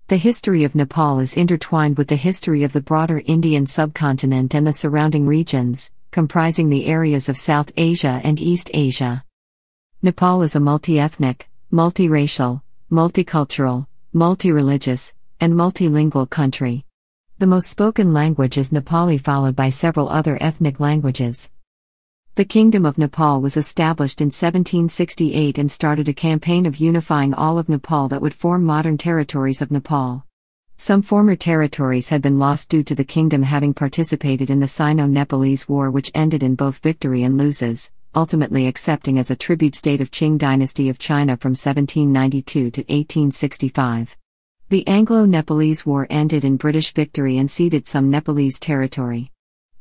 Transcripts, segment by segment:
The history of Nepal is intertwined with the history of the broader Indian subcontinent and the surrounding regions, comprising the areas of South Asia and East Asia. Nepal is a multi-ethnic, multiracial, multicultural, multireligious, and multilingual country. The most spoken language is Nepali, followed by several other ethnic languages. The Kingdom of Nepal was established in 1768 and started a campaign of unifying all of Nepal that would form modern territories of Nepal. Some former territories had been lost due to the kingdom having participated in the Sino-Nepalese War, which ended in both victory and losses, ultimately accepting as a tribute state of Qing Dynasty of China from 1792 to 1865. The Anglo-Nepalese War ended in British victory and ceded some Nepalese territory.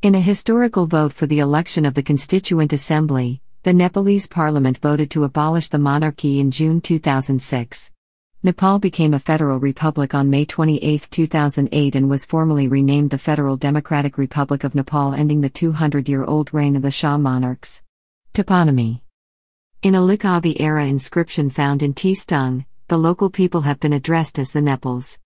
In a historical vote for the election of the Constituent Assembly, the Nepalese Parliament voted to abolish the monarchy in June 2006. Nepal became a federal republic on May 28, 2008 and was formally renamed the Federal Democratic Republic of Nepal, ending the 200-year-old reign of the Shah monarchs. Toponymy. In a Liqabi era inscription found in Stung, the local people have been addressed as the Nepals.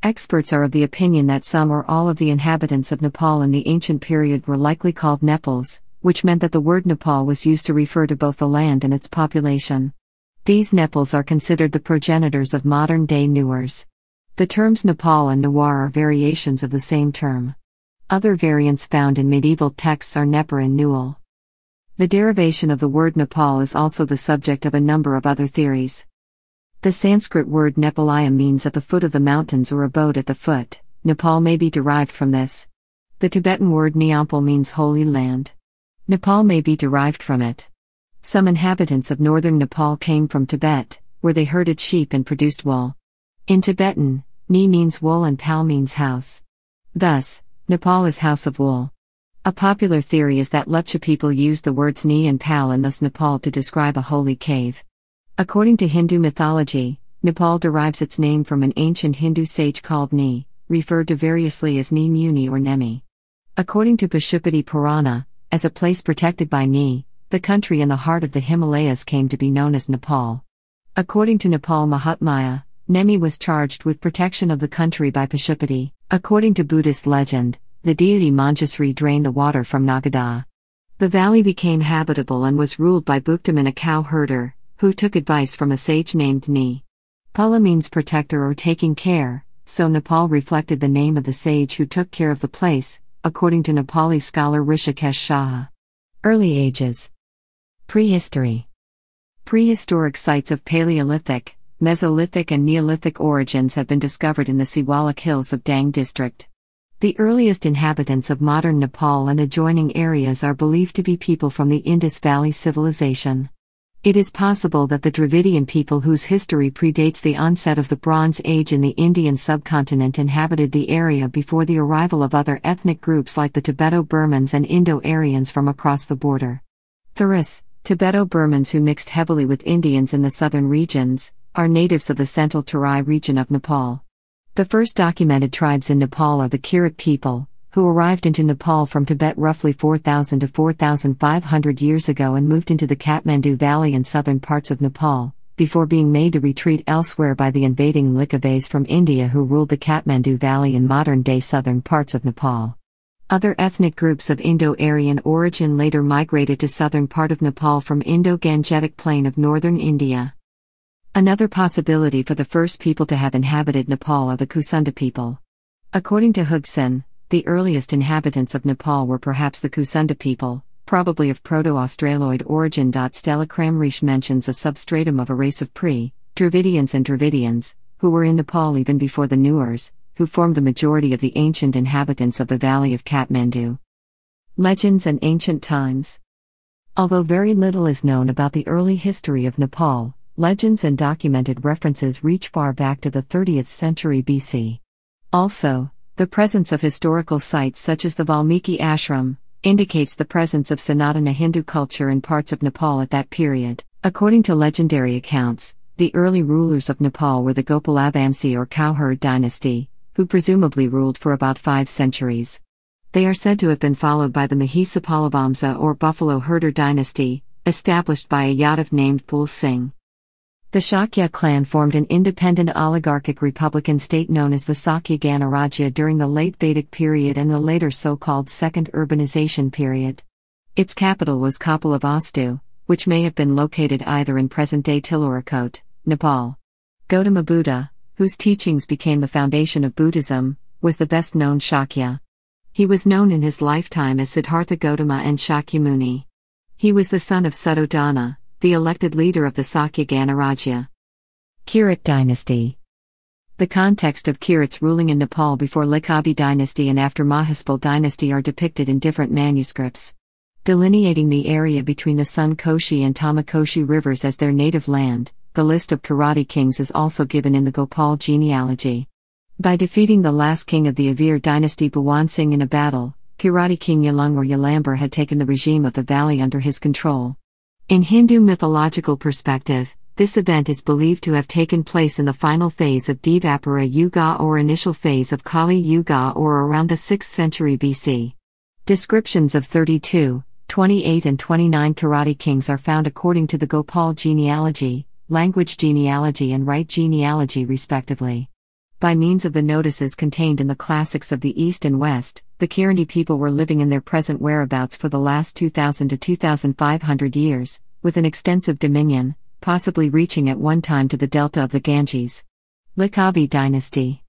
Experts are of the opinion that some or all of the inhabitants of Nepal in the ancient period were likely called Nepals, which meant that the word Nepal was used to refer to both the land and its population. These Nepals are considered the progenitors of modern-day Newars. The terms Nepal and Newar are variations of the same term. Other variants found in medieval texts are Nepar and Newal. The derivation of the word Nepal is also the subject of a number of other theories. The Sanskrit word Nepalaya means at the foot of the mountains or abode at the foot. Nepal may be derived from this. The Tibetan word Nyampal means holy land. Nepal may be derived from it. Some inhabitants of northern Nepal came from Tibet, where they herded sheep and produced wool. In Tibetan, Ni means wool and Pal means house. Thus, Nepal is house of wool. A popular theory is that Lepcha people used the words Ni and Pal and thus Nepal to describe a holy cave. According to Hindu mythology, Nepal derives its name from an ancient Hindu sage called Ni, referred to variously as Ni Muni or Nemi. According to Pashupati Purana, as a place protected by Ni, the country in the heart of the Himalayas came to be known as Nepal. According to Nepal Mahatmya, Nemi was charged with protection of the country by Pashupati. According to Buddhist legend, the deity Manjusri drained the water from Nagada. The valley became habitable and was ruled by Buktaman, a cow herder, who took advice from a sage named Ni. Pala means protector or taking care, so Nepal reflected the name of the sage who took care of the place, according to Nepali scholar Rishikesh Shah. Early ages. Prehistory. Prehistoric sites of Paleolithic, Mesolithic and Neolithic origins have been discovered in the Siwalik Hills of Dang district. The earliest inhabitants of modern Nepal and adjoining areas are believed to be people from the Indus Valley Civilization. It is possible that the Dravidian people, whose history predates the onset of the Bronze Age in the Indian subcontinent, inhabited the area before the arrival of other ethnic groups like the Tibeto-Burmans and Indo-Aryans from across the border. Thuris, Tibeto-Burmans who mixed heavily with Indians in the southern regions, are natives of the Central Terai region of Nepal. The first documented tribes in Nepal are the Kirat people, who arrived into Nepal from Tibet roughly 4,000 to 4,500 years ago and moved into the Kathmandu Valley and southern parts of Nepal, before being made to retreat elsewhere by the invading Liqabis from India who ruled the Kathmandu Valley in modern-day southern parts of Nepal. Other ethnic groups of Indo-Aryan origin later migrated to southern part of Nepal from Indo-Gangetic plain of northern India. Another possibility for the first people to have inhabited Nepal are the Kusunda people. According to Hugson, the earliest inhabitants of Nepal were perhaps the Kusunda people, probably of Proto-Australoid origin. Stella Kramrisch mentions a substratum of a race of Dravidians and Dravidians, who were in Nepal even before the Newars, who formed the majority of the ancient inhabitants of the valley of Kathmandu. Legends and ancient times. Although very little is known about the early history of Nepal, legends and documented references reach far back to the 30th century BC. Also, the presence of historical sites such as the Valmiki Ashram indicates the presence of Sanatana Hindu culture in parts of Nepal at that period. According to legendary accounts, the early rulers of Nepal were the Gopalabamsi or Cowherd Dynasty, who presumably ruled for about 5 centuries. They are said to have been followed by the Mahisapalabamsa or Buffalo Herder Dynasty, established by a Yadav named Pul Singh. The Shakya clan formed an independent oligarchic republican state known as the Sakya Ganarajya during the late Vedic period and the later so-called Second Urbanization period. Its capital was Kapilavastu, which may have been located either in present-day Tilarakot, Nepal. Gautama Buddha, whose teachings became the foundation of Buddhism, was the best-known Shakya. He was known in his lifetime as Siddhartha Gautama and Shakyamuni. He was the son of Suddhodana, the elected leader of the Sakya Ganarajya. Kirat Dynasty. The context of Kirats ruling in Nepal before Liqabi Dynasty and after Mahispal Dynasty are depicted in different manuscripts. Delineating the area between the Sun Koshi and Tamakoshi rivers as their native land, the list of Kirati kings is also given in the Gopal genealogy. By defeating the last king of the Avir dynasty Bhuwan Singh in a battle, Kirati king Yalung or Yalamber had taken the regime of the valley under his control. In Hindu mythological perspective, this event is believed to have taken place in the final phase of Dvapara Yuga or initial phase of Kali Yuga or around the 6th century BC. Descriptions of 32, 28 and 29 Kirati kings are found according to the Gopal genealogy, language genealogy and rite genealogy respectively. By means of the notices contained in the classics of the East and West, the Kirati people were living in their present whereabouts for the last 2,000 to 2,500 years, with an extensive dominion, possibly reaching at one time to the delta of the Ganges. Liqabi Dynasty.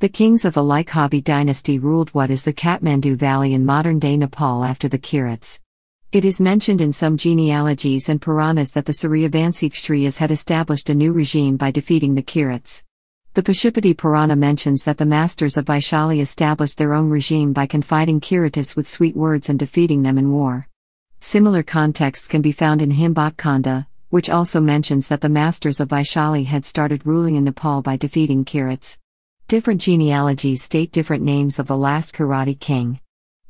The kings of the Liqabi Dynasty ruled what is the Kathmandu Valley in modern-day Nepal after the Kirats. It is mentioned in some genealogies and Puranas that the Suryavanshi Kshatriyas had established a new regime by defeating the Kirats. The Pashupati Purana mentions that the masters of Vaishali established their own regime by confiding Kiratis with sweet words and defeating them in war. Similar contexts can be found in Himbat Khanda, which also mentions that the masters of Vaishali had started ruling in Nepal by defeating Kirats. Different genealogies state different names of the last Kirati king.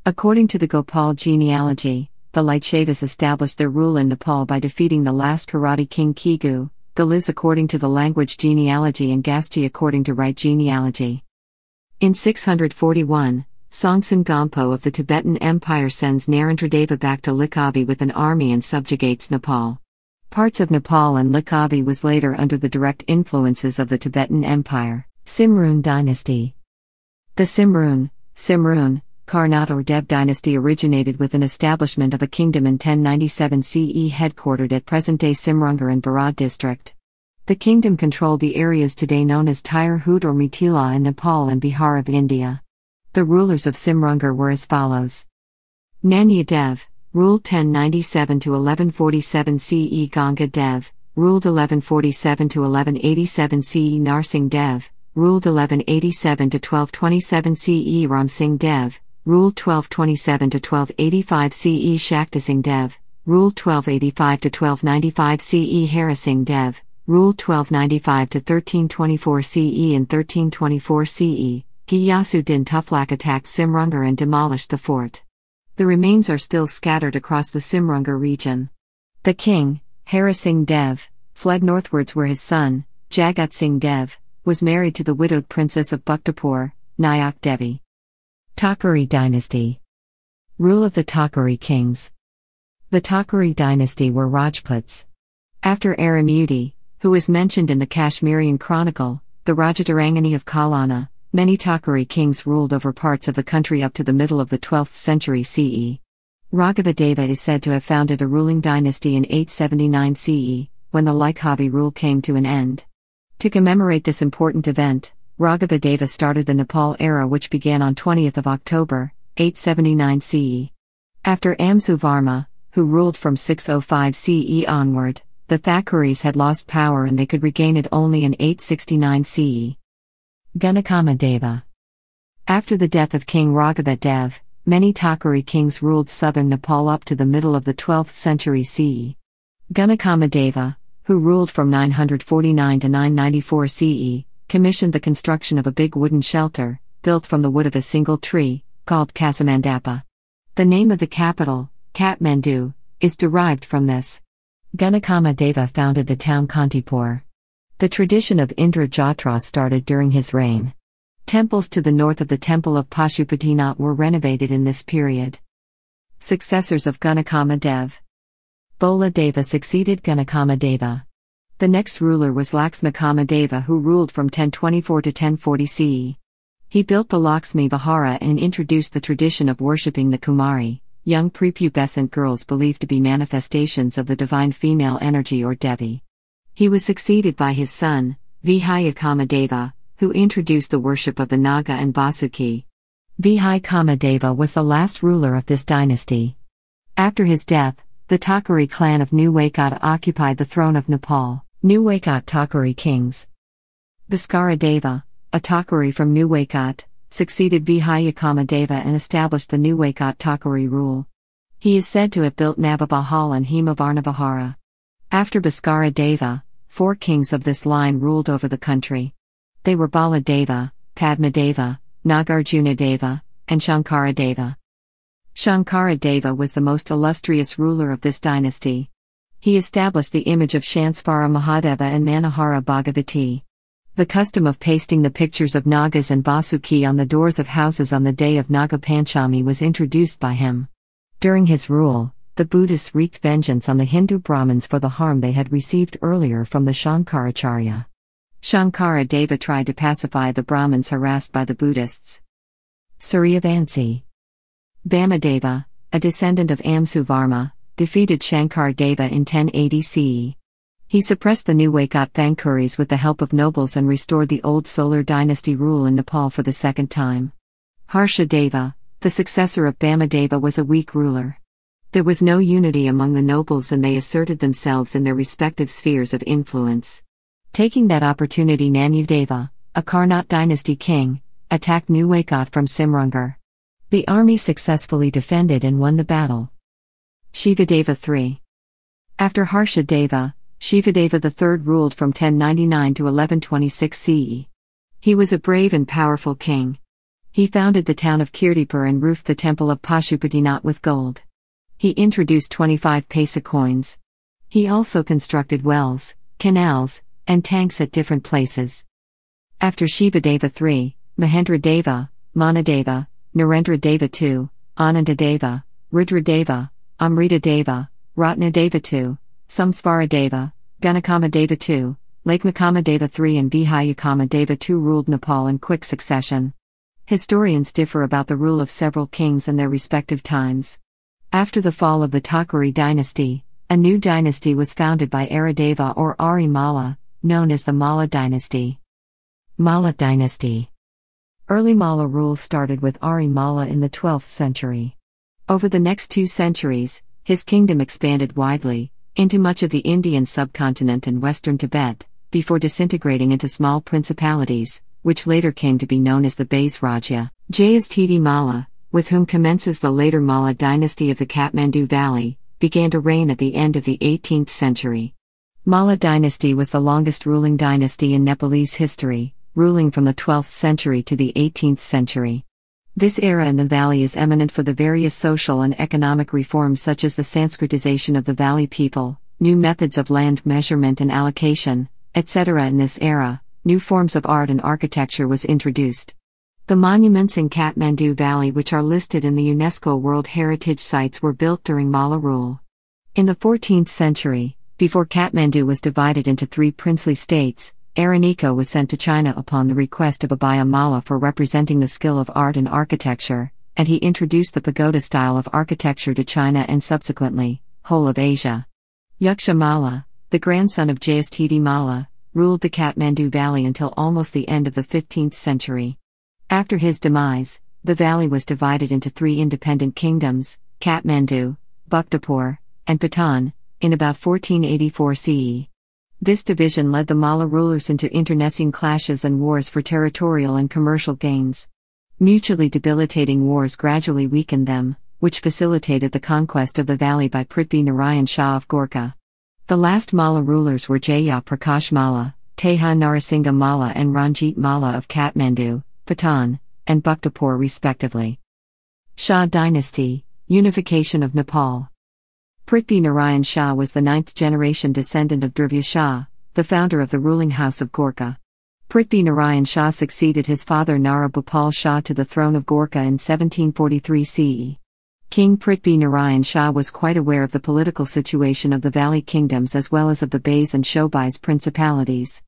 According to the Gopal genealogy, the Lichavis established their rule in Nepal by defeating the last Kirati king Kigu, Galis according to the language genealogy and Gasti according to rite genealogy. In 641, Songtsen Gampo of the Tibetan Empire sends Narendradeva back to Liqabi with an army and subjugates Nepal. Parts of Nepal and Liqabi was later under the direct influences of the Tibetan Empire. Simrun Dynasty. The Simrun, Karnat or Dev dynasty originated with an establishment of a kingdom in 1097 CE headquartered at present-day Simrungar in Barad district. The kingdom controlled the areas today known as Tyre Hood or Mithila in Nepal and Bihar of India. The rulers of Simrungar were as follows. Nanya Dev, ruled 1097 to 1147 CE. Ganga Dev, ruled 1147 to 1187 CE. Narsingh Dev, ruled 1187 to 1227 CE. Ram Singh Dev, ruled 1227 to 1285 CE. Shakti Singh Dev, ruled 1285 to 1295 CE. Hara Singh Dev, ruled 1295 to 1324 CE. In 1324 CE, Ghiyasuddin Tughlaq attacked Simrungar and demolished the fort. The remains are still scattered across the Simrungar region. The king, Hara Singh Dev, fled northwards where his son, Jagat Singh Dev, was married to the widowed princess of Bhaktapur, Nayak Devi. Takari Dynasty. Rule of the Takari kings. The Takari dynasty were Rajputs. After Aramudi, who is mentioned in the Kashmirian Chronicle, the Rajatarangani of Kalana, many Takari kings ruled over parts of the country up to the middle of the 12th century CE. Raghava Deva is said to have founded a ruling dynasty in 879 CE, when the Liqabi rule came to an end. To commemorate this important event, Raghava Deva started the Nepal era, which began on 20th of October, 879 CE. After Amsuvarma, who ruled from 605 CE onward, the Thakaris had lost power and they could regain it only in 869 CE. Ganakama Deva. After the death of King Raghava Dev, many Takari kings ruled southern Nepal up to the middle of the 12th century CE. Ganakama Deva, who ruled from 949 to 994 CE, commissioned the construction of a big wooden shelter, built from the wood of a single tree, called Kasamandapa. The name of the capital, Kathmandu, is derived from this. Ganakama Deva founded the town Kantipur. The tradition of Indra Jatra started during his reign. Temples to the north of the temple of Pashupatinath were renovated in this period. Successors of Ganakama Dev. Bola Deva succeeded Ganakama Deva. The next ruler was Laxmi-Kamadeva, who ruled from 1024 to 1040 CE. He built the Lakshmi Vihara and introduced the tradition of worshipping the Kumari, young prepubescent girls believed to be manifestations of the divine female energy or Devi. He was succeeded by his son, Vijayakamadeva, who introduced the worship of the Naga and Vasuki. Vijayakamadeva was the last ruler of this dynasty. After his death, the Takari clan of New Waikato occupied the throne of Nepal. New Waikato Takari kings. Bhaskara Deva, a Takari from New Waikato, succeeded Vijayakamadeva and established the New Waikato Takari rule. He is said to have built Navabahal and Himavarnavihara. After Bhaskara Deva, 4 kings of this line ruled over the country. They were Baladeva, Padmadeva, Nagarjuna Deva, and Shankara Deva. Shankara Deva was the most illustrious ruler of this dynasty. He established the image of Shansvara Mahadeva and Manohara Bhagavati. The custom of pasting the pictures of Nagas and Vasuki on the doors of houses on the day of Naga Panchami was introduced by him. During his rule, the Buddhists wreaked vengeance on the Hindu Brahmins for the harm they had received earlier from the Shankaracharya. Shankara Deva tried to pacify the Brahmins harassed by the Buddhists. Suryavanshi Bhamadeva, a descendant of Amsuvarma, defeated Shankar Deva in 1080 CE. He suppressed the new Waikato Thankuris with the help of nobles and restored the old Solar dynasty rule in Nepal for the second time. Harsha Deva, the successor of Bhamadeva, was a weak ruler. There was no unity among the nobles and they asserted themselves in their respective spheres of influence. Taking that opportunity, Nanyadeva, a Karnat dynasty king, attacked New Waikato from Simrangar. The army successfully defended and won the battle. Shiva Deva III. After Harsha Deva, Shiva Deva III ruled from 1099 to 1126 CE. He was a brave and powerful king. He founded the town of Kirtipur and roofed the temple of Pashupatinath with gold. He introduced 25 paisa coins. He also constructed wells, canals, and tanks at different places. After Shiva Deva III, Mahendra Deva, Manadeva, Narendra Deva II, Ananda Deva, Rudra Deva, Amrita Deva, Ratna Deva II, Samsvara Deva, Ganakama Deva II, Laxmi Deva III and Vijayakama Deva II ruled Nepal in quick succession. Historians differ about the rule of several kings and their respective times. After the fall of the Takari dynasty, a new dynasty was founded by Aradeva or Ari Malla, known as the Malla dynasty. Malla dynasty. Early Malla rule started with Ari Malla in the 12th century. Over the next 2 centuries, his kingdom expanded widely, into much of the Indian subcontinent and western Tibet, before disintegrating into small principalities, which later came to be known as the Bais Rajya. Jayasthiti Malla, with whom commences the later Malla dynasty of the Kathmandu Valley, began to reign at the end of the 18th century. Malla dynasty was the longest ruling dynasty in Nepalese history, ruling from the 12th century to the 18th century. This era in the valley is eminent for the various social and economic reforms such as the Sanskritization of the valley people, new methods of land measurement and allocation, etc. In this era, new forms of art and architecture was introduced. The monuments in Kathmandu Valley which are listed in the UNESCO World Heritage Sites were built during Malla rule. In the 14th century, before Kathmandu was divided into 3 princely states, Aranika was sent to China upon the request of Abhaya Malla for representing the skill of art and architecture, and he introduced the pagoda style of architecture to China and subsequently, whole of Asia. Yaksha Malla, the grandson of Jayasthiti Malla, ruled the Kathmandu Valley until almost the end of the 15th century. After his demise, the valley was divided into 3 independent kingdoms, Kathmandu, Bhaktapur, and Patan, in about 1484 CE. This division led the Malla rulers into internecine clashes and wars for territorial and commercial gains. Mutually debilitating wars gradually weakened them, which facilitated the conquest of the valley by Prithvi Narayan Shah of Gorkha. The last Malla rulers were Jaya Prakash Malla, Teja Narasingha Malla and Ranjit Malla of Kathmandu, Patan, and Bhaktapur respectively. Shah Dynasty, Unification of Nepal. Prithvi Narayan Shah was the 9th-generation descendant of Dhruvya Shah, the founder of the ruling house of Gorkha. Prithvi Narayan Shah succeeded his father Nara Bhupal Shah to the throne of Gorkha in 1743 CE. King Prithvi Narayan Shah was quite aware of the political situation of the valley kingdoms as well as of the Bays and Shobais principalities.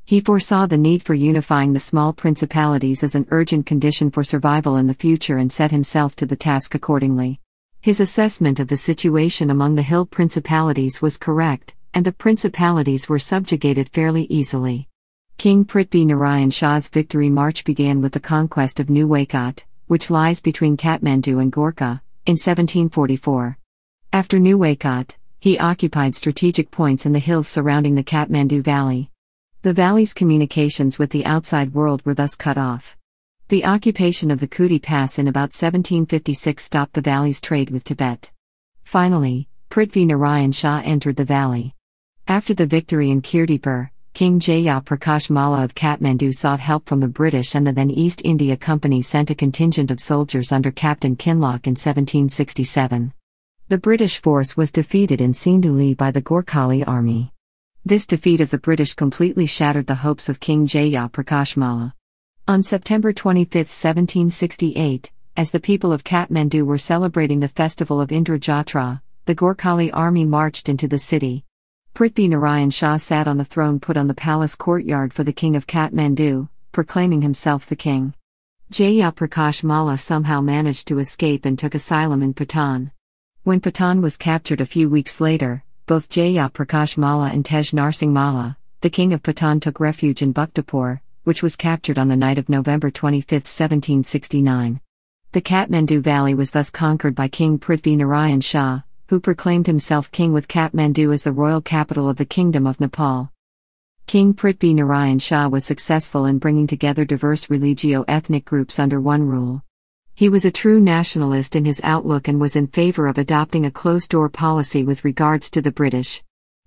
He foresaw the need for unifying the small principalities as an urgent condition for survival in the future and set himself to the task accordingly. His assessment of the situation among the hill principalities was correct, and the principalities were subjugated fairly easily. King Prithvi Narayan Shah's victory march began with the conquest of New Waikat, which lies between Kathmandu and Gorkha, in 1744. After New Waikat, he occupied strategic points in the hills surrounding the Kathmandu Valley. The valley's communications with the outside world were thus cut off. The occupation of the Khudi Pass in about 1756 stopped the valley's trade with Tibet. Finally, Prithvi Narayan Shah entered the valley. After the victory in Kirtipur, King Jaya Prakash Malla of Kathmandu sought help from the British, and the then East India Company sent a contingent of soldiers under Captain Kinloch in 1767. The British force was defeated in Sinduli by the Gorkhali army. This defeat of the British completely shattered the hopes of King Jaya Prakash Malla. On September 25, 1768, as the people of Kathmandu were celebrating the festival of Indra Jatra, the Gorkhali army marched into the city. Prithvi Narayan Shah sat on a throne put on the palace courtyard for the king of Kathmandu, proclaiming himself the king. Jaya Prakash Malla somehow managed to escape and took asylum in Patan. When Patan was captured a few weeks later, both Jaya Prakash Malla and Tej Narsingh Malla, the king of Patan, took refuge in Bhaktapur, which was captured on the night of November 25, 1769. The Kathmandu Valley was thus conquered by King Prithvi Narayan Shah, who proclaimed himself king with Kathmandu as the royal capital of the Kingdom of Nepal. King Prithvi Narayan Shah was successful in bringing together diverse religio-ethnic groups under one rule. He was a true nationalist in his outlook and was in favor of adopting a closed-door policy with regards to the British.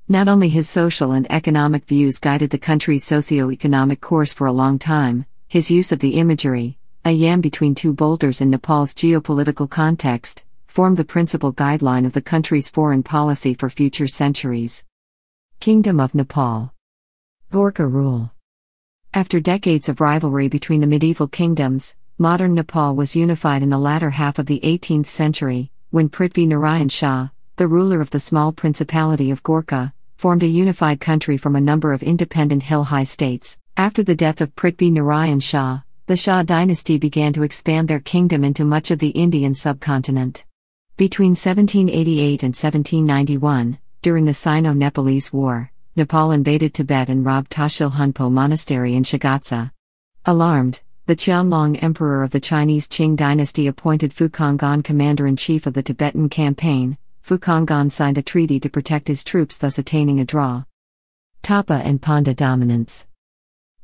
Not only his social and economic views guided the country's socio-economic course for a long time, his use of the imagery, a yam between two boulders in Nepal's geopolitical context, formed the principal guideline of the country's foreign policy for future centuries. Kingdom of Nepal. Gorkha rule. After decades of rivalry between the medieval kingdoms, modern Nepal was unified in the latter half of the 18th century, when Prithvi Narayan Shah, the ruler of the small principality of Gorkha, formed a unified country from a number of independent hill-high states. After the death of Prithvi Narayan Shah, the Shah Dynasty began to expand their kingdom into much of the Indian subcontinent. Between 1788 and 1791, during the Sino-Nepalese War, Nepal invaded Tibet and robbed Tashil Hunpo Monastery in Shagatsa. Alarmed, the Qianlong Emperor of the Chinese Qing dynasty appointed Fukongan commander-in-chief of the Tibetan campaign. Fukongan signed a treaty to protect his troops, thus attaining a draw. Tapa and Panda dominance.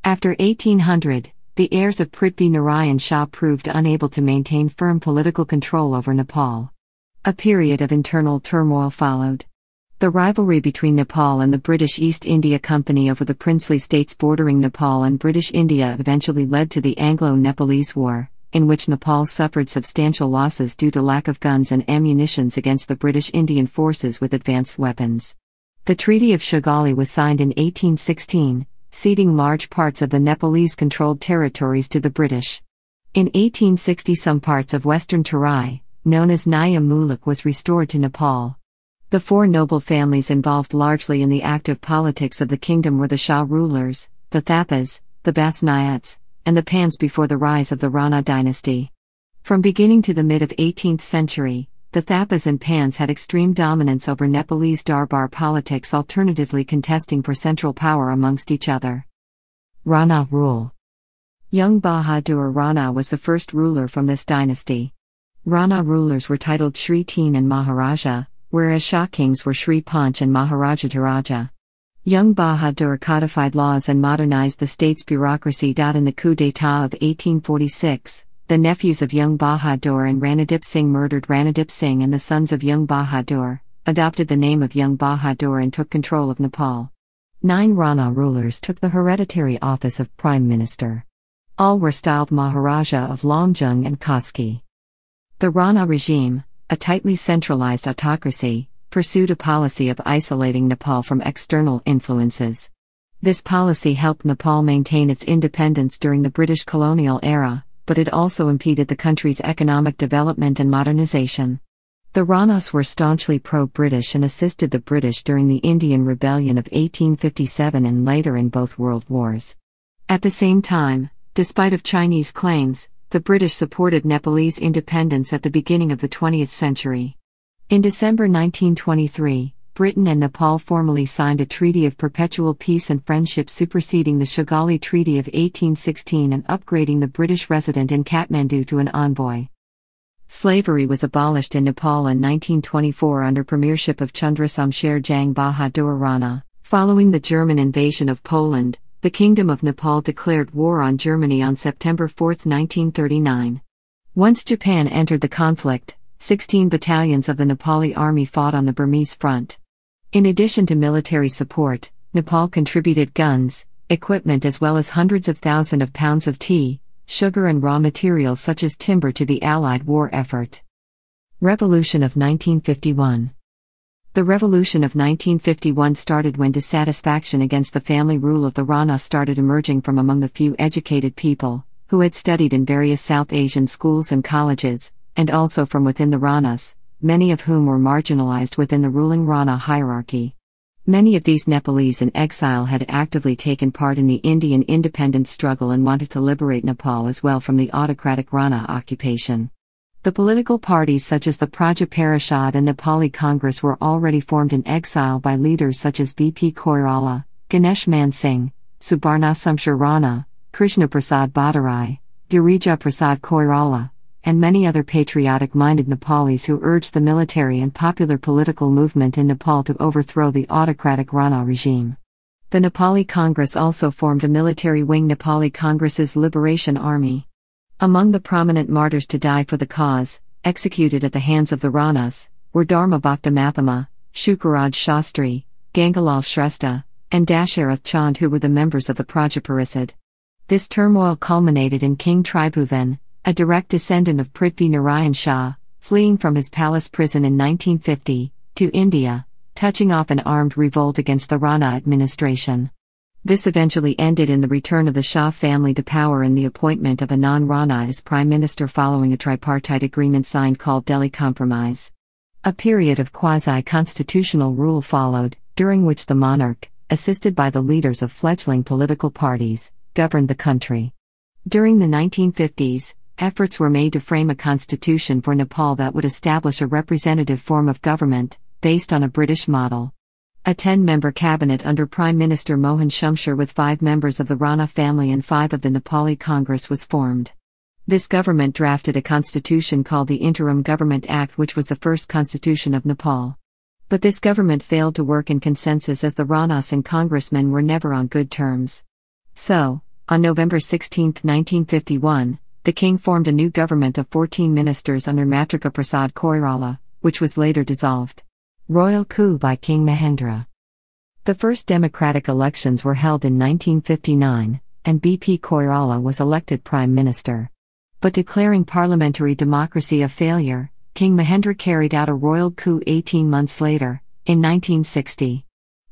After 1800, the heirs of Prithvi Narayan Shah proved unable to maintain firm political control over Nepal. A period of internal turmoil followed. The rivalry between Nepal and the British East India Company over the princely states bordering Nepal and British India eventually led to the Anglo-Nepalese War, in which Nepal suffered substantial losses due to lack of guns and ammunition against the British Indian forces with advanced weapons. The Treaty of Shogali was signed in 1816, ceding large parts of the Nepalese-controlled territories to the British. In 1860, some parts of western Terai, known as Naya Muluk, was restored to Nepal. The four noble families involved largely in the active politics of the kingdom were the Shah rulers, the Thapas, the Basnayats, and the Pans before the rise of the Rana Dynasty. From beginning to the mid of 18th century, the Thapas and Pans had extreme dominance over Nepalese Darbar politics, alternatively contesting for central power amongst each other. Rana Rule. Young Bahadur Rana was the first ruler from this dynasty. Rana rulers were titled Shri Teen and Maharaja, whereas Shah kings were Shri Panch and Maharaja. Young Bahadur codified laws and modernized the state's bureaucracy. In the coup d'état of 1846, the nephews of Young Bahadur and Ranadip Singh murdered Ranadip Singh, and the sons of Young Bahadur adopted the name of Young Bahadur and took control of Nepal. 9 Rana rulers took the hereditary office of Prime Minister. All were styled Maharaja of Lomjung and Koski. The Rana regime, a tightly centralized autocracy, pursued a policy of isolating Nepal from external influences. This policy helped Nepal maintain its independence during the British colonial era, but it also impeded the country's economic development and modernization. The Ranas were staunchly pro-British and assisted the British during the Indian Rebellion of 1857 and later in both World Wars. At the same time, despite of Chinese claims, the British supported Nepalese independence at the beginning of the 20th century. In December 1923, Britain and Nepal formally signed a treaty of perpetual peace and friendship superseding the Shogali Treaty of 1816 and upgrading the British resident in Kathmandu to an envoy. Slavery was abolished in Nepal in 1924 under premiership of Chandrasamsher Jang Bahadur Rana. Following the German invasion of Poland, the Kingdom of Nepal declared war on Germany on September 4, 1939. Once Japan entered the conflict, 16 battalions of the Nepali army fought on the Burmese front. In addition to military support, Nepal contributed guns, equipment as well as hundreds of thousands of pounds of tea, sugar and raw materials such as timber to the Allied war effort. Revolution of 1951. The Revolution of 1951 started when dissatisfaction against the family rule of the Rana started emerging from among the few educated people, who had studied in various South Asian schools and colleges, and also from within the Ranas, many of whom were marginalized within the ruling Rana hierarchy. Many of these Nepalese in exile had actively taken part in the Indian independence struggle and wanted to liberate Nepal as well from the autocratic Rana occupation. The political parties such as the Praja Parishad and Nepali Congress were already formed in exile by leaders such as B.P. Koirala, Ganesh Man Singh, Subarna Samshar Rana, Krishna Prasad Bhattarai, Girija Prasad Koirala, and many other patriotic-minded Nepalis who urged the military and popular political movement in Nepal to overthrow the autocratic Rana regime. The Nepali Congress also formed a military wing, Nepali Congress's Liberation Army. Among the prominent martyrs to die for the cause, executed at the hands of the Ranas, were Dharma Bhakta Mathama, Shukaraj Shastri, Gangalal Shrestha, and Dasharath Chand, who were the members of the Praja Parishad. This turmoil culminated in King Tribhuvan, a direct descendant of Prithvi Narayan Shah, fleeing from his palace prison in 1950, to India, touching off an armed revolt against the Rana administration. This eventually ended in the return of the Shah family to power and the appointment of a non-Rana as prime minister following a tripartite agreement signed called Delhi Compromise. A period of quasi-constitutional rule followed, during which the monarch, assisted by the leaders of fledgling political parties, governed the country. During the 1950s, efforts were made to frame a constitution for Nepal that would establish a representative form of government, based on a British model. A 10-member cabinet under Prime Minister Mohan Shumsher with 5 members of the Rana family and 5 of the Nepali Congress was formed. This government drafted a constitution called the Interim Government Act, which was the first constitution of Nepal. But this government failed to work in consensus as the Ranas and congressmen were never on good terms. So, on November 16, 1951, the king formed a new government of 14 ministers under Matrika Prasad Koirala, which was later dissolved. Royal coup by King Mahendra. The first democratic elections were held in 1959, and B.P. Koirala was elected prime minister. But declaring parliamentary democracy a failure, King Mahendra carried out a royal coup 18 months later, in 1960.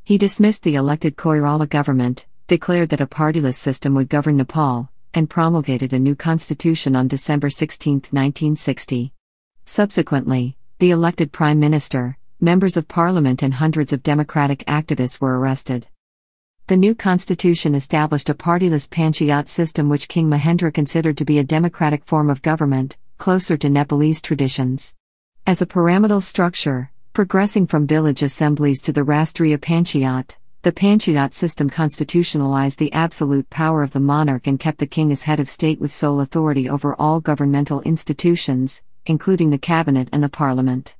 He dismissed the elected Koirala government, declared that a partyless system would govern Nepal, and promulgated a new constitution on December 16, 1960. Subsequently, the elected prime minister, members of parliament and hundreds of democratic activists were arrested. The new constitution established a partyless panchayat system which King Mahendra considered to be a democratic form of government, closer to Nepalese traditions. As a pyramidal structure, progressing from village assemblies to the Rastriya Panchayat, the Panchayat system constitutionalized the absolute power of the monarch and kept the king as head of state with sole authority over all governmental institutions, including the cabinet and the parliament.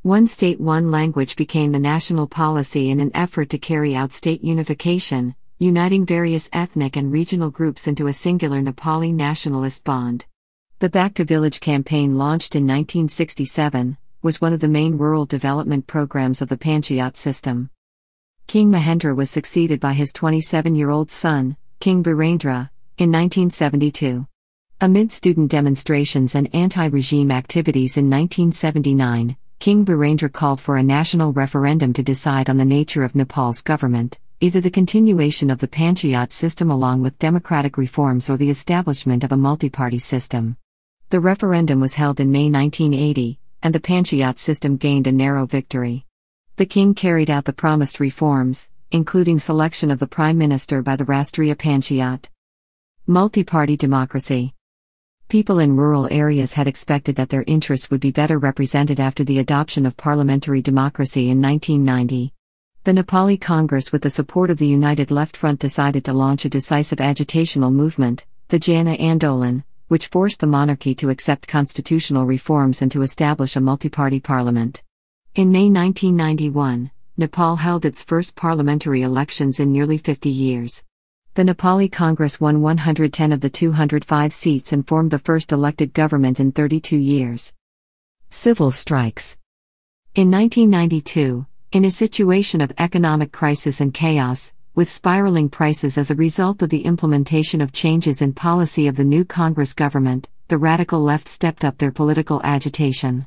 One state, one language became the national policy in an effort to carry out state unification, uniting various ethnic and regional groups into a singular Nepali nationalist bond. The Back to Village campaign, launched in 1967, was one of the main rural development programs of the Panchayat system. King Mahendra was succeeded by his 27-year-old son, King Birendra, in 1972. Amid student demonstrations and anti-regime activities in 1979, King Birendra called for a national referendum to decide on the nature of Nepal's government, either the continuation of the Panchayat system along with democratic reforms or the establishment of a multi-party system. The referendum was held in May 1980, and the Panchayat system gained a narrow victory. The king carried out the promised reforms, including selection of the prime minister by the Rastriya Panchayat. Multiparty democracy. People in rural areas had expected that their interests would be better represented after the adoption of parliamentary democracy in 1990. The Nepali Congress, with the support of the United Left Front, decided to launch a decisive agitational movement, the Jana Andolan, which forced the monarchy to accept constitutional reforms and to establish a multi-party parliament. In May 1991, Nepal held its first parliamentary elections in nearly 50 years. The Nepali Congress won 110 of the 205 seats and formed the first elected government in 32 years. Civil strikes. In 1992, in a situation of economic crisis and chaos, with spiraling prices as a result of the implementation of changes in policy of the new Congress government, the radical left stepped up their political agitation.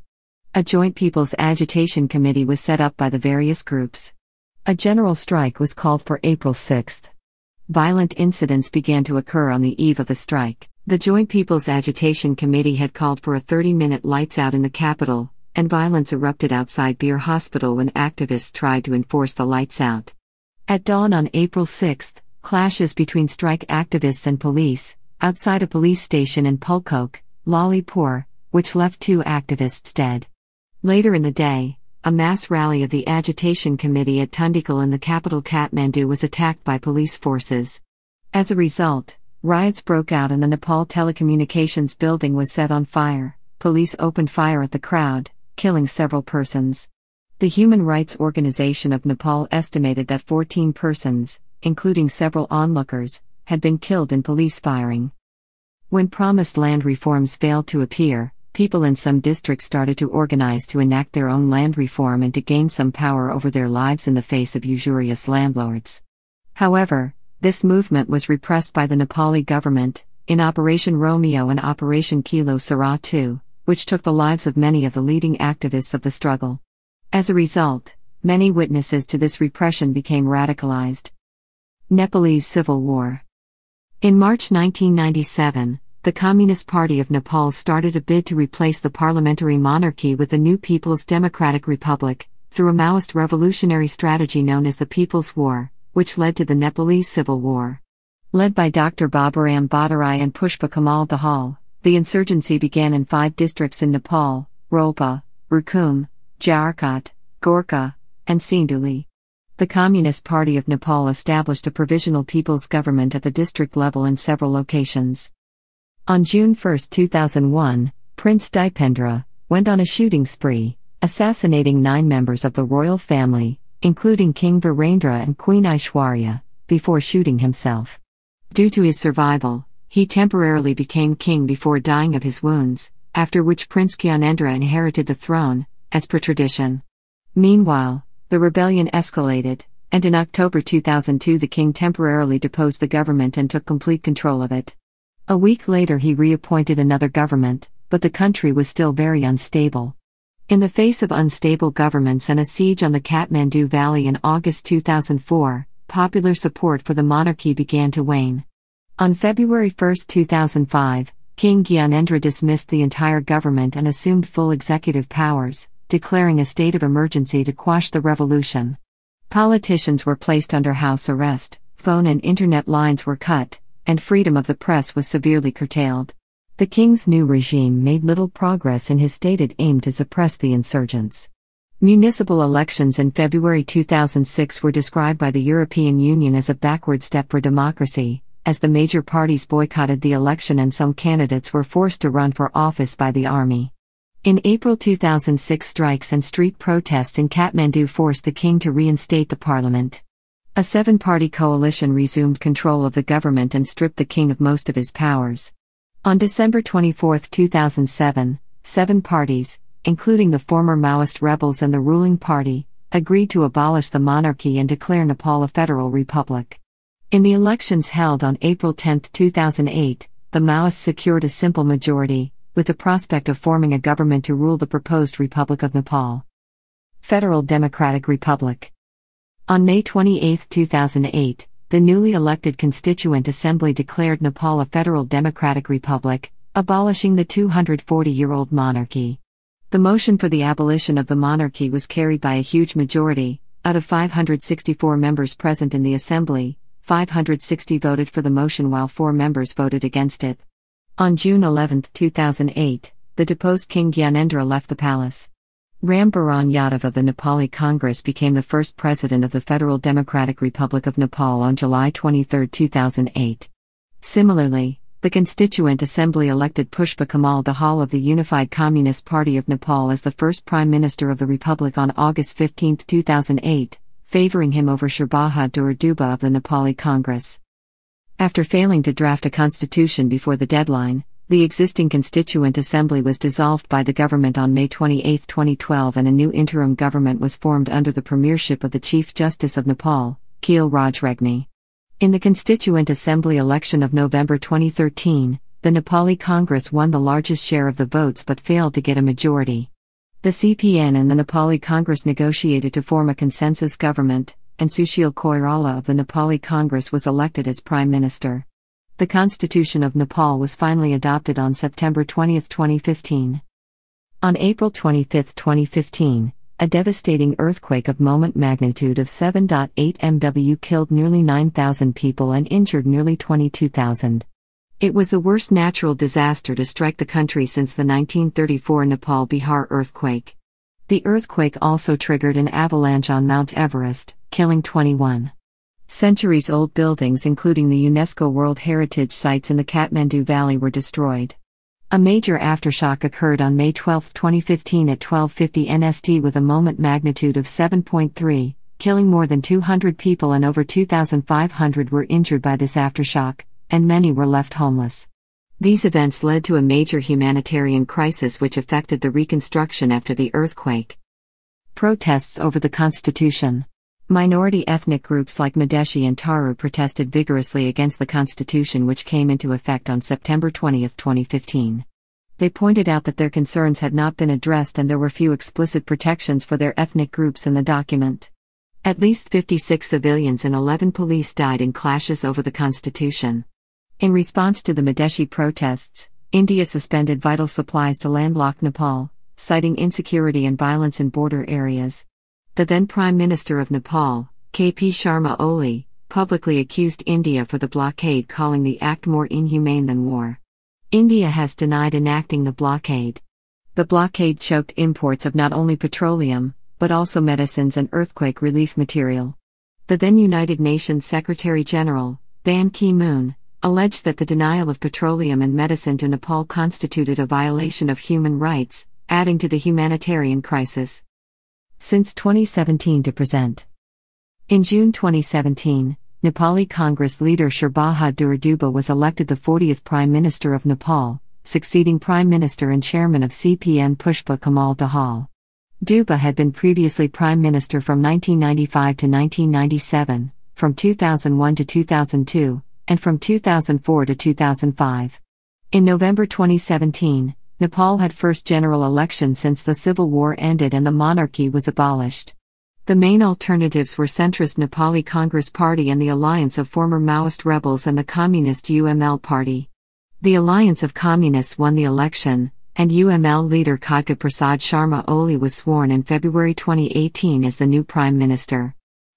A joint People's Agitation Committee was set up by the various groups. A general strike was called for April 6. Violent incidents began to occur on the eve of the strike. The Joint People's Agitation Committee had called for a 30-minute lights out in the capital, and violence erupted outside Bir Hospital when activists tried to enforce the lights out. At dawn on April 6, clashes between strike activists and police, outside a police station in Pulkok, Lalitpur, which left 2 activists dead. Later in the day, a mass rally of the Agitation Committee at Tundikal in the capital Kathmandu was attacked by police forces. As a result, riots broke out and the Nepal Telecommunications building was set on fire. Police opened fire at the crowd, killing several persons. The Human Rights Organization of Nepal estimated that 14 persons, including several onlookers, had been killed in police firing. When promised land reforms failed to appear, people in some districts started to organize to enact their own land reform and to gain some power over their lives in the face of usurious landlords. However, this movement was repressed by the Nepali government, in Operation Romeo and Operation Kilo Sara II, which took the lives of many of the leading activists of the struggle. As a result, many witnesses to this repression became radicalized. Nepalese Civil War. In March 1997, the Communist Party of Nepal started a bid to replace the parliamentary monarchy with the new People's Democratic Republic, through a Maoist revolutionary strategy known as the People's War, which led to the Nepalese Civil War. Led by Dr. Baburam Bhattarai and Pushpa Kamal Dahal, the insurgency began in 5 districts in Nepal: Rolpa, Rukum, Jharkhand, Gorkha, and Sinduli. The Communist Party of Nepal established a provisional people's government at the district level in several locations. On June 1, 2001, Prince Dipendra went on a shooting spree, assassinating 9 members of the royal family, including King Virendra and Queen Aishwarya, before shooting himself. Due to his survival, he temporarily became king before dying of his wounds, after which Prince Gyanendra inherited the throne, as per tradition. Meanwhile, the rebellion escalated, and in October 2002 the king temporarily deposed the government and took complete control of it. A week later he reappointed another government, but the country was still very unstable. In the face of unstable governments and a siege on the Kathmandu Valley in August 2004, popular support for the monarchy began to wane. On February 1, 2005, King Gyanendra dismissed the entire government and assumed full executive powers, declaring a state of emergency to quash the revolution. Politicians were placed under house arrest, phone and internet lines were cut, and freedom of the press was severely curtailed. The king's new regime made little progress in his stated aim to suppress the insurgents. Municipal elections in February 2006 were described by the European Union as a backward step for democracy, as the major parties boycotted the election and some candidates were forced to run for office by the army. In April 2006, strikes and street protests in Kathmandu forced the king to reinstate the parliament. A 7-party coalition resumed control of the government and stripped the king of most of his powers. On December 24, 2007, 7 parties, including the former Maoist rebels and the ruling party, agreed to abolish the monarchy and declare Nepal a federal republic. In the elections held on April 10, 2008, the Maoists secured a simple majority, with the prospect of forming a government to rule the proposed Republic of Nepal. Federal Democratic Republic. On May 28, 2008, the newly elected Constituent Assembly declared Nepal a federal democratic republic, abolishing the 240-year-old monarchy. The motion for the abolition of the monarchy was carried by a huge majority. Out of 564 members present in the assembly, 560 voted for the motion while 4 members voted against it. On June 11, 2008, the deposed King Gyanendra left the palace. Ram Baran Yadav of the Nepali Congress became the first president of the Federal Democratic Republic of Nepal on July 23, 2008. Similarly, the Constituent Assembly elected Pushpa Kamal Dahal of the Unified Communist Party of Nepal as the first Prime Minister of the Republic on August 15, 2008, favoring him over Shirbahadur Dubha of the Nepali Congress. After failing to draft a constitution before the deadline, the existing Constituent Assembly was dissolved by the government on May 28, 2012, and a new interim government was formed under the premiership of the Chief Justice of Nepal, Keel Rajregmi. In the Constituent Assembly election of November 2013, the Nepali Congress won the largest share of the votes but failed to get a majority. The CPN and the Nepali Congress negotiated to form a consensus government, and Sushil Koirala of the Nepali Congress was elected as Prime Minister. The Constitution of Nepal was finally adopted on September 20, 2015. On April 25, 2015, a devastating earthquake of moment magnitude of 7.8 MW killed nearly 9,000 people and injured nearly 22,000. It was the worst natural disaster to strike the country since the 1934 Nepal-Bihar earthquake. The earthquake also triggered an avalanche on Mount Everest, killing 21. Centuries-old buildings including the UNESCO World Heritage Sites in the Kathmandu Valley were destroyed. A major aftershock occurred on May 12, 2015 at 12:50 NST with a moment magnitude of 7.3, killing more than 200 people and over 2,500 were injured by this aftershock, and many were left homeless. These events led to a major humanitarian crisis which affected the reconstruction after the earthquake. Protests over the Constitution. Minority ethnic groups like Madhesi and Taru protested vigorously against the constitution which came into effect on September 20, 2015. They pointed out that their concerns had not been addressed and there were few explicit protections for their ethnic groups in the document. At least 56 civilians and 11 police died in clashes over the constitution. In response to the Madhesi protests, India suspended vital supplies to landlocked Nepal, citing insecurity and violence in border areas. The then Prime Minister of Nepal, K.P. Sharma Oli, publicly accused India for the blockade, calling the act more inhumane than war. India has denied enacting the blockade. The blockade choked imports of not only petroleum, but also medicines and earthquake relief material. The then United Nations Secretary-General, Ban Ki-moon, alleged that the denial of petroleum and medicine to Nepal constituted a violation of human rights, adding to the humanitarian crisis. Since 2017 to present. In June 2017, Nepali Congress leader Shirbahadur Dubha was elected the 40th Prime Minister of Nepal, succeeding Prime Minister and Chairman of CPN Pushpa Kamal Dahal. Dubha had been previously Prime Minister from 1995 to 1997, from 2001 to 2002, and from 2004 to 2005. In November 2017, Nepal had first general election since the civil war ended and the monarchy was abolished. The main alternatives were centrist Nepali Congress Party and the alliance of former Maoist rebels and the Communist UML Party. The alliance of communists won the election, and UML leader Khadga Prasad Sharma Oli was sworn in February 2018 as the new Prime Minister.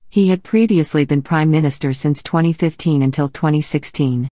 He had previously been Prime Minister since 2015 until 2016.